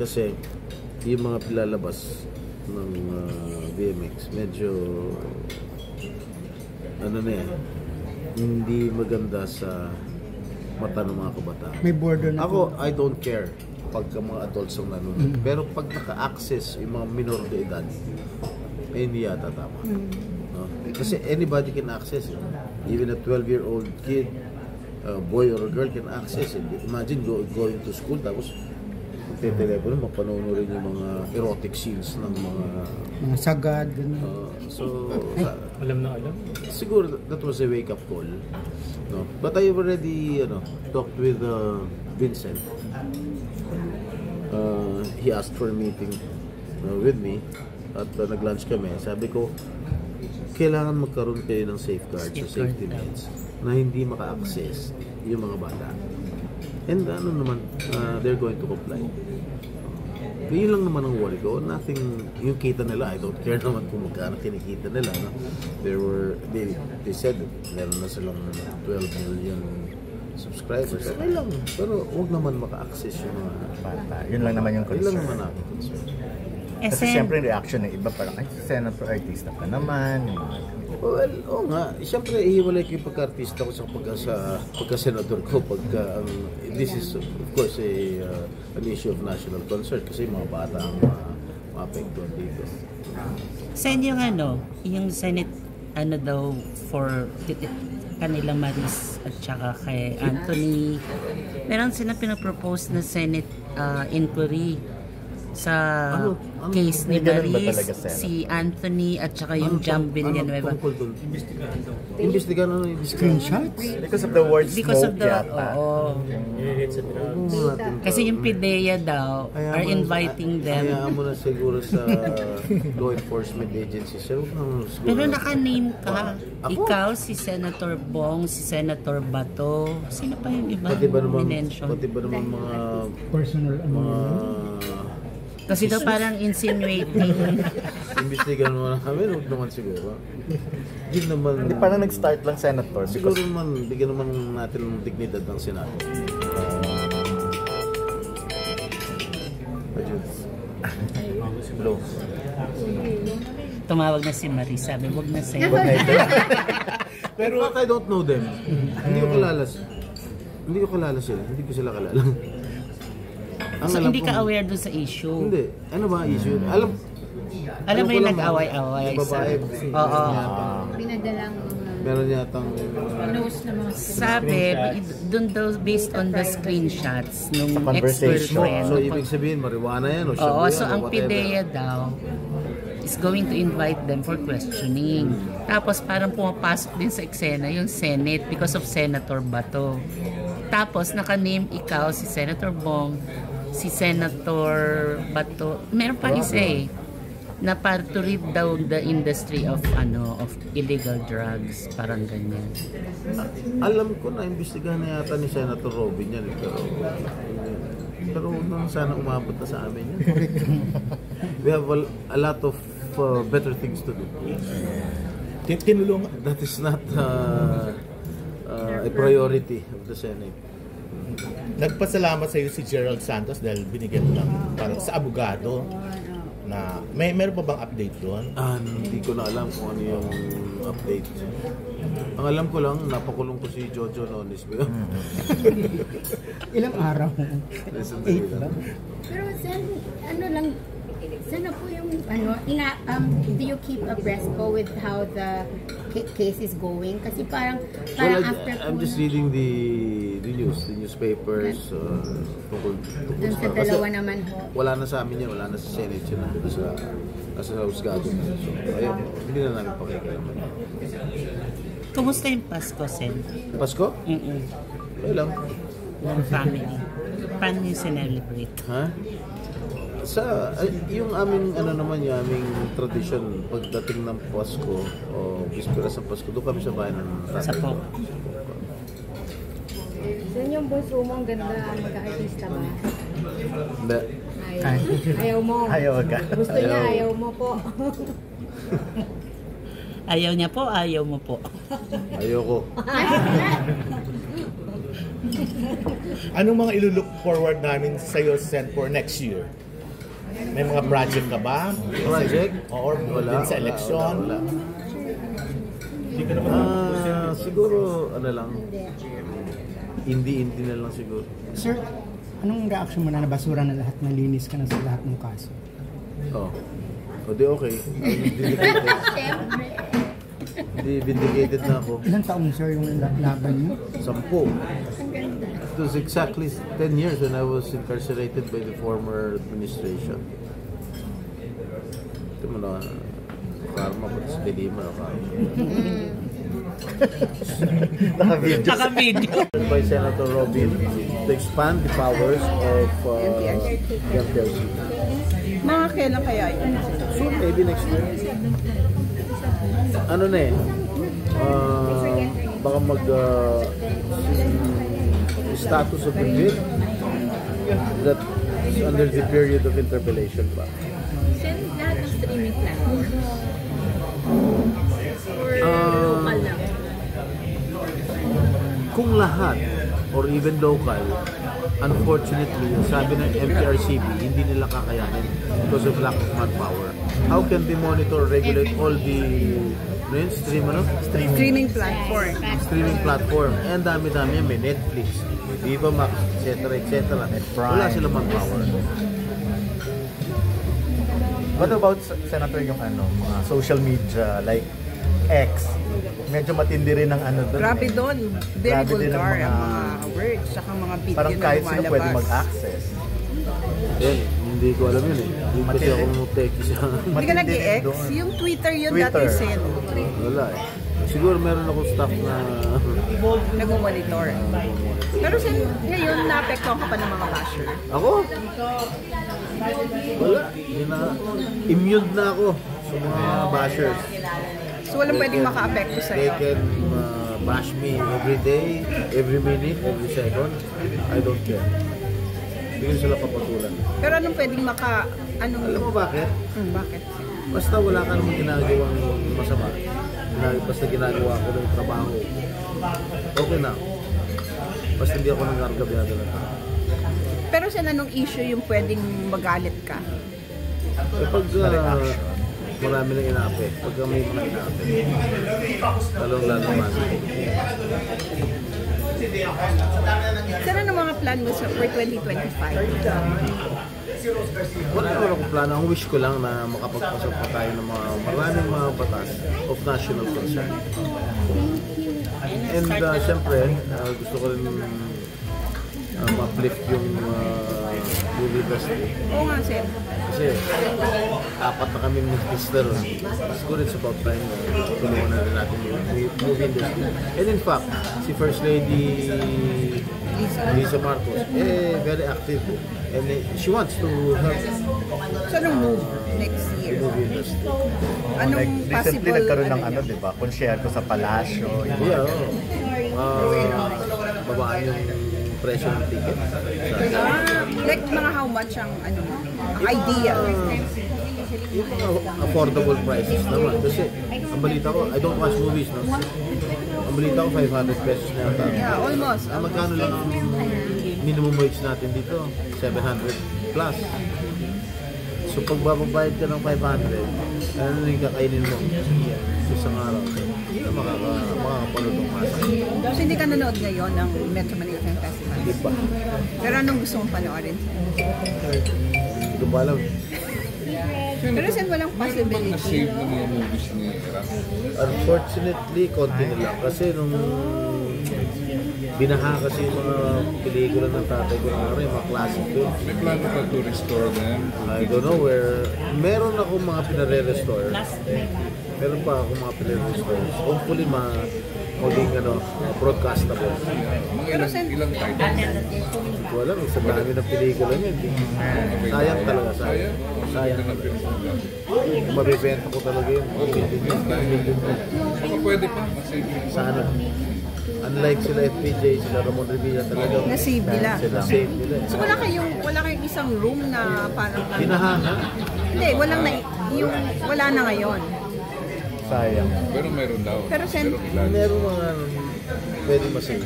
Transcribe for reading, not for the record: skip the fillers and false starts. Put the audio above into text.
Kasi yung mga pilalabas ng BMX medyo ano na yan, hindi maganda sa mata ng mga kabataan. May border na ako, I don't care pagka mga adults ang nanonood. Pero pag naka-access yung mga minor de edad, eh, hindi yata tama. No? Kasi anybody can access it. Even a 12-year-old kid, a boy or a girl can access it. Imagine going to school tapos telepono, mapanonood yung mga erotic scenes ng mga sagad. Alam na alam. Siguro that was a wake-up call. No? But I already talked with Vincent. He asked for a meeting with me at nag-lunch kami. Sabi ko, kailangan magkaroon kayo ng safeguards o safety nets na hindi maka-access yung mga bata. And they're going to comply. Yun lang naman ang worry ko. Nothing, yung kita nila, I don't care naman kung magkano kinikita nila. No? They said meron na silang 12 million subscribers. Okay lang. Pero huwag naman maka-access yung mga bata. Yun lang naman yung concern. Yun lang naman ako concern. Kasi siyempre yung reaction ng iba parang, ay, senator artista ka naman. Well, oo nga. Siyempre, ihiwalay ko yung pagka-artista ko sa pagka-senador ko. This is, of course, an issue of national concern kasi mga bata ang maapektuhan dito. Sen, yung Senate, daw, for kanilang Maris at saka kay Anthony, meron sila pinapropose na Senate inquiry sa case ni Maris, si Anthony at saka yung Jam Villanueva. Investigahan screenshots? Because of the word smoke yata. Kasi yung PIDEA daw are inviting them. Hayaan mo na siguro sa law enforcement agencies. Pero naka-name ka. Ikaw, si Senator Bong, si Senator Bato. Sino pa yung iba? Pati ba naman mga personal kasi daw parang insinuating. Imbestigahan mo na kami, huwag naman siguro. Hindi parang nag-start lang senator. Siguro naman, bigyan naman natin ng dignidad ng Senado. Tumawag na si Marie, sabi, huwag na sa'yo. Pero I don't know them. Hindi ko kalala sila. Hindi ko sila kalala. So hindi ka aware doon sa issue? Hindi. Ano ba issue? Alam mo yung nag-away-away? Oo. Pinadalang meron yatang sabi, doon daw based on the screenshots nung ex-girlfriend. So ibig sabihin, marijuana yan o shabu yan? Oo, so ang PIDEA daw is going to invite them for questioning. Tapos parang pumapasok din sa eksena yung Senate because of Senator Bato. Tapos naka-name ikaw, si Senator Bong, si Senator Bato, meron pa isa na para to rid daw the industry of illegal drugs, parang ganyan. Alam ko na imbestigahan na yata ni Senator Robin yan, pero sana umabot na sa amin yan. We have a lot of better things to do. That is not a priority of the Senate. Nagpasalamat sa iyo si Gerald Santos dahil binigyan mo ng parang sa abogado na meron pa bang update doon? Hindi ko na alam kung ano yung update. Ang alam ko lang, napakulong ko si Jojo Nones. Ilang araw? 8 lang. Pero sana po yung do you keep abreast po with how the case is going? Kasi parang after I'm just reading the newspapers tungkol dun sa dalawa naman ho. Wala na sa amin yan, wala na sa Senate yan, nasa husgado na. So ayun, hindi na namin pakikalaman. Kumusta yung Pasko, Sen? Pasko? Okay lang. Yung family. Paano yung celebrate? Ha? Yung aming yung aming tradition pagdating ng Pasko o bispera sa Pasko, doon kami sa bayan ng tatay ko. Saan yung bunso mong ganda magka-artista ba? Hindi. Ayaw mo. Ayaw ka. Gusto niya, ayaw mo po. Ayaw niya po, ayaw mo po. Ayoko. Anong mga ilulook forward namin sa iyo, Sen, for next year? May mga project ka ba? Project? Or din sa election? Wala. Siguro, ano lang, hindi na lang siguro. Sir, anong reaction mo na nabasura na lahat, nalinis ka na sa lahat ng kaso? Oh. O di okay. Siyempre. Hindi, vindicated na ako. Ilang taon, sir, yung laban mo? 10. It was exactly 10 years when I was incarcerated by the former administration. Ito mo na, karma ko sa dilima. Naka-video. By Senator Robin to expand the powers of the MPRC. Mga kailan kaya yun? Soon, maybe next year. Ano na eh, baka status of the bill that is under the period of interpellation pa. Send lahat ng streaming platforms. Or local lang. Kung lahat or even local, unfortunately, sabi ng MPRCB, hindi nila kakayanin because of lack of manpower. How can they monitor, regulate all the Streaming platform. streaming platform? And dami-dami yan, may Netflix, Viva Max, etc. Wala silang manpower. What about, Senator, yung mga social media like X? Medyo matindi rin ang doon. Grabe doon. Very Grabe din ang vulgar mga- ang mga words saka mga video Parang na kahit sino pwede lumalabas. mag-access. Yan, hindi ko alam yun eh. Hindi kasi ako techie siya. Hindi ka Matindi nag-i-X? doon. Yung Twitter yun Twitter. dati Sen. Wala eh. Siguro meron ako staff na Nag-monitor. Pero Sen, ngayon naapektuhan ka pa ng mga basher. ako? Wala. Immune na ako sa mga bashers. So walang pwedeng maka-apekto They sa'yo. can bash me every day, every minute, every second. I don't care. Hindi ko sila papatulan. Pero anong pwedeng Alam mo bakit? bakit? Basta wala ka namang ginagawang masama. Basta ginagawa ko ng trabaho. Okay na. Basta hindi ako nangargabyado na tao. Pero Sen, anong issue yung pwedeng magalit ka? Eh pag marami nang inaapi, pag may mga inaapi, talong lalaman. Sir, ano mga plan mo for 2025? Wala naman akong plano. Ang wish ko lang na makapagpasok pa tayo ng maraming mga batas of national concern. And syempre, gusto ko rin ma-uplift yung movie industry. Oo nga, Sen. Kasi 4 na kami minister. Siguro it's about time tulungan na rin natin yung movie industry. And in fact, si First Lady Lisa Marcos, very active. And she wants to help So, anong move next the year? movie industry. Anong Recently possible, nagkaroon ng niya? di ba? Konsyerto sa palasyo. Yeah, babaan yung presyo ng ticket. Like mga how much ang ang idea? Yung mga affordable prices naman. Kasi ang balita ko, I don't watch movies, no? Ang balita ko, 500 pesos na yata. Yeah, almost. Magkano lang ang minimum wage natin dito? 700 plus. So pag bababayad ka ng 500, ano yung kakainin mo sa isang araw? Hindi na makakapanood ng masa. So, hindi ka nanood ngayon ng Metro Manila Film Festival? Hindi pa. Pero anong gusto mong panoorin? Hindi ko pa alam. Pero Sen, walang possibility. Unfortunately, konti na lang. Kasi nung binaha kasi yung mga pelikula ng tatay ko na rin, mga classic films. May plano pa to restore them? I don't know where. Meron akong mga pinare-restore. Meron pa akong mga pinare-restore. Hopefully, maging broadcastable. Mga ilang titles? Wala, sa dami ng pelikula niya. Sayang talaga, sayang. Sayang talaga. Kung mabibenta ko talaga yun. Baka pwede pa kasi Sana. Unlike sila FPJ, sila Ramon Revilla talaga. Na-save nila. Sila save nila. So, wala kayong isang room na parang... Binaha na. Hindi, wala na ngayon. Sayang. pero meron daw. Pero Sen, Meron ilan. Meron mga pwede masave.